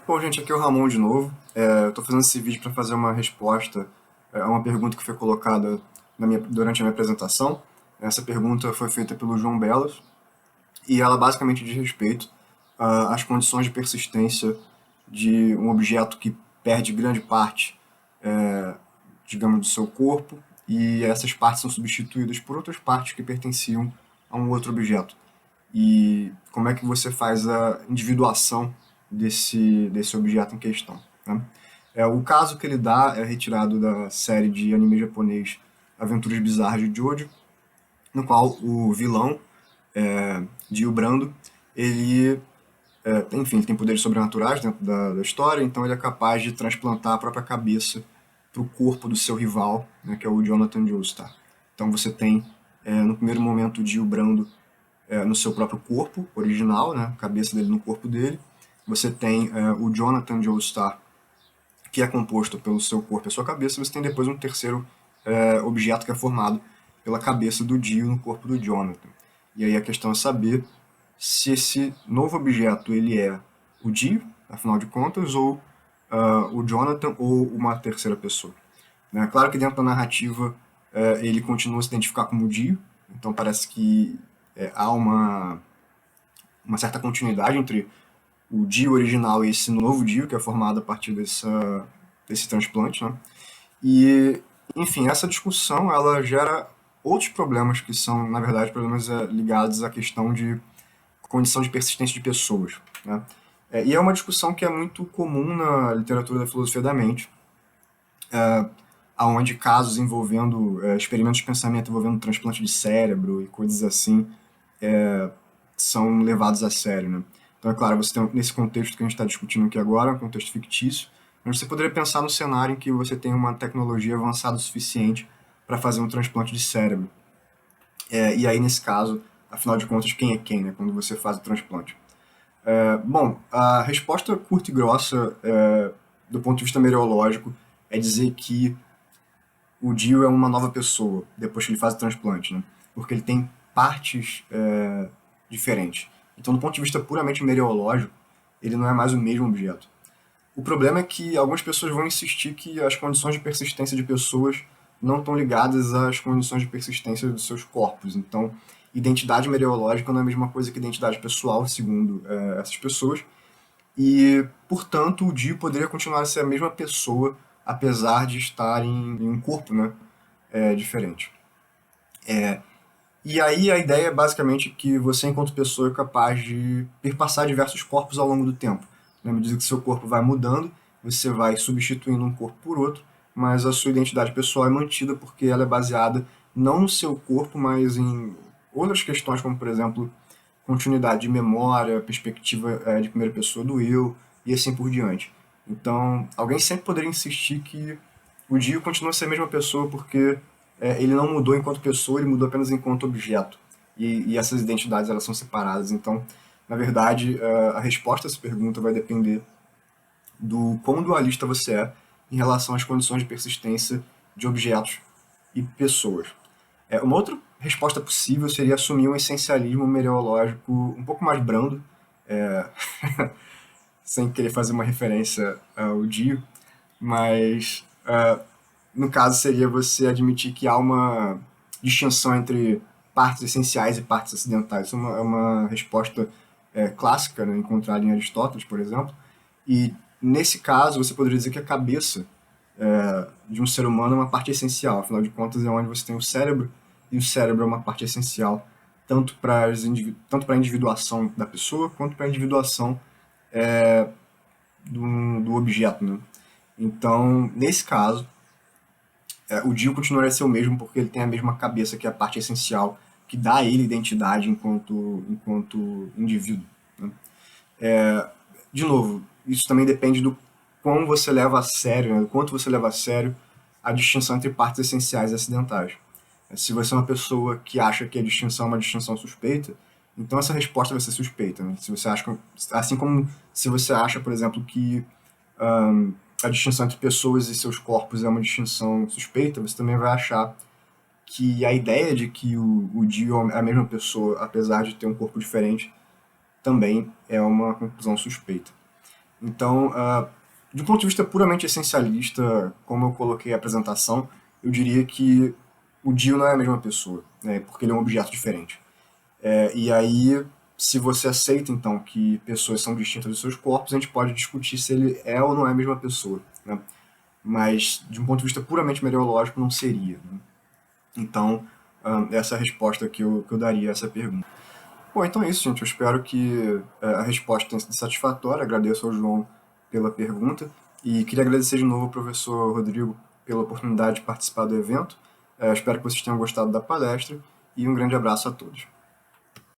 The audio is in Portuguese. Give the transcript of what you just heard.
Bom, gente, aqui é o Ramon de novo. Eu estou fazendo esse vídeo para fazer uma resposta a uma pergunta que foi colocada durante a minha apresentação. Essa pergunta foi feita pelo João Belas e ela basicamente diz respeito às condições de persistência de um objeto que perde grande parte, digamos, do seu corpo, e essas partes são substituídas por outras partes que pertenciam a um outro objeto. E como é que você faz a individuação desse objeto em questão, né? O caso que ele dá é retirado da série de anime japonês Aventuras Bizarras de Jojo, no qual o vilão, Dio Brando, ele, enfim, ele tem poderes sobrenaturais dentro da história, então ele é capaz de transplantar a própria cabeça para o corpo do seu rival, né, que é o Jonathan Joestar. Então você tem, no primeiro momento, o Dio Brando no seu próprio corpo original, né, a cabeça dele no corpo dele. Você tem o Jonathan Joestar, que é composto pelo seu corpo e a sua cabeça. Você tem depois um terceiro objeto que é formado pela cabeça do Dio no corpo do Jonathan. E aí a questão é saber se esse novo objeto ele é o Dio, afinal de contas, ou o Jonathan, ou uma terceira pessoa. Né? Claro que dentro da narrativa ele continua a se identificar como Dio, então parece que há uma certa continuidade entre o Dio original e esse novo Dio, que é formado a partir desse transplante, né? E, enfim, essa discussão, ela gera outros problemas que são, na verdade, problemas ligados à questão de condição de persistência de pessoas, né? E é uma discussão que é muito comum na literatura da filosofia da mente, aonde casos envolvendo experimentos de pensamento envolvendo transplante de cérebro e coisas assim são levados a sério, né? Então, é claro, você tem nesse contexto que a gente está discutindo aqui agora, um contexto fictício, mas você poderia pensar no cenário em que você tem uma tecnologia avançada o suficiente para fazer um transplante de cérebro. E aí, nesse caso, afinal de contas, quem é quem, né, quando você faz o transplante? Bom, a resposta curta e grossa, do ponto de vista meteorológico, é dizer que o Dio é uma nova pessoa depois que ele faz o transplante, né? Porque ele tem partes diferentes. Então, do ponto de vista puramente meteorológico, ele não é mais o mesmo objeto. O problema é que algumas pessoas vão insistir que as condições de persistência de pessoas não estão ligadas às condições de persistência dos seus corpos. Então, identidade meteorológica não é a mesma coisa que identidade pessoal, segundo essas pessoas. E, portanto, o Dio poderia continuar a ser a mesma pessoa, apesar de estar em um corpo, né, diferente. E aí a ideia é basicamente que você, enquanto pessoa, é capaz de perpassar diversos corpos ao longo do tempo. Na medida que seu corpo vai mudando, você vai substituindo um corpo por outro, mas a sua identidade pessoal é mantida porque ela é baseada não no seu corpo, mas em outras questões, como, por exemplo, continuidade de memória, perspectiva de primeira pessoa do eu, e assim por diante. Então, alguém sempre poderia insistir que o Dio continua a ser a mesma pessoa porque ele não mudou enquanto pessoa, ele mudou apenas enquanto objeto. E essas identidades elas são separadas. Então, na verdade, a resposta a essa pergunta vai depender do quão dualista você é em relação às condições de persistência de objetos e pessoas. Uma outra resposta possível seria assumir um essencialismo meteorológico um pouco mais brando, é, sem querer fazer uma referência ao Dio, mas no caso seria você admitir que há uma distinção entre partes essenciais e partes acidentais. Isso é uma resposta clássica, né, encontrada em Aristóteles, por exemplo. E nesse caso você poderia dizer que a cabeça de um ser humano é uma parte essencial. Afinal de contas, é onde você tem o cérebro, e o cérebro é uma parte essencial tanto para a individuação da pessoa quanto para a individuação do objeto. Né? Então, nesse caso, o Dio continuaria a ser o mesmo porque ele tem a mesma cabeça, que é a parte essencial, que dá a ele identidade enquanto indivíduo. Né? De novo, isso também depende do quão você leva a sério, né? Do quanto você leva a sério a distinção entre partes essenciais e acidentais. Se você é uma pessoa que acha que a distinção é uma distinção suspeita, então essa resposta vai ser suspeita. Né? Se você acha, assim como se você acha, por exemplo, que a distinção entre pessoas e seus corpos é uma distinção suspeita, você também vai achar que a ideia de que o Dio é a mesma pessoa, apesar de ter um corpo diferente, também é uma conclusão suspeita. Então, de um ponto de vista puramente essencialista, como eu coloquei a apresentação, eu diria que o Dio não é a mesma pessoa, né, porque ele é um objeto diferente. E aí, se você aceita, então, que pessoas são distintas dos seus corpos, a gente pode discutir se ele é ou não é a mesma pessoa, né? Mas, de um ponto de vista puramente meteorológico, não seria, né? Então, essa é a resposta que eu daria a essa pergunta. Bom, então é isso, gente. Eu espero que a resposta tenha sido satisfatória. Agradeço ao João pela pergunta e queria agradecer de novo ao professor Rodrigo pela oportunidade de participar do evento. Espero que vocês tenham gostado da palestra e um grande abraço a todos.